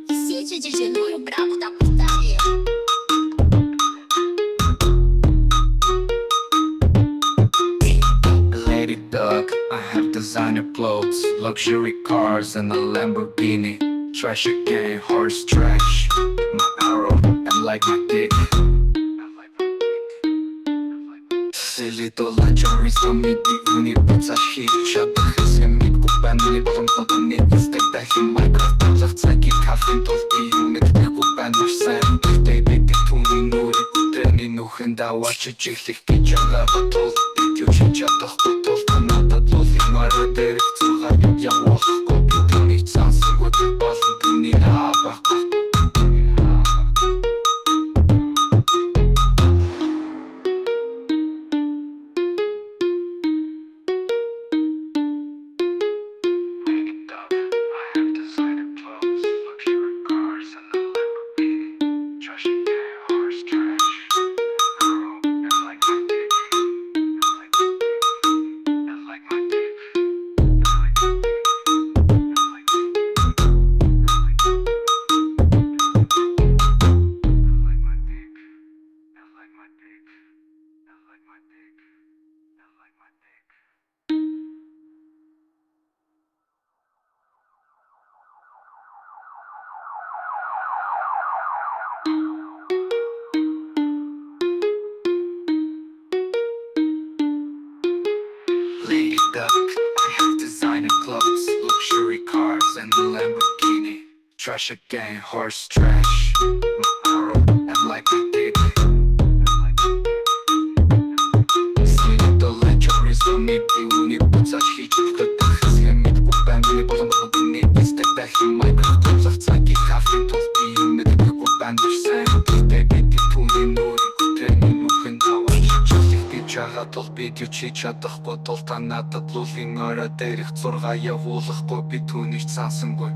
Сечи тяжелую правда путает. Lady Duck, I have designer clothes, luxury cars and a Lamborghini. Trash again, horse trash. My arrow, and like my dick. Silly dollar самити уни буцаши чадах эсэмиг бубанны боломтодны стек Minecraft завцаги кафен толки мэддэг бубанны сайн дэйбэд түүний нүрэ тэний нүхэн даваач чихлэх гэж байгаа тул юу ч чадах тул надад лулийн морь дээр цугаа явах компьютерний цаасан гот болон түүний хавах. Lady Duck, I have designer clothes, luxury cars and a Lamborghini. Trash again, horse trash. My arrow, and like my dick. Silly dollar самити уни буцаши чадах эсэмиг бубанны боломтодны стек Minecraft завцаги кафен толки мэддэг бубанны сайн дэйбэд түүний нүрэ тэний нүхэн даваач чихлэх гэж байгаа тул бид юу ч чадахгүй тул та надад лулийн орой дээрх зургаа явуулахгүй би түүнийг цаасангүй.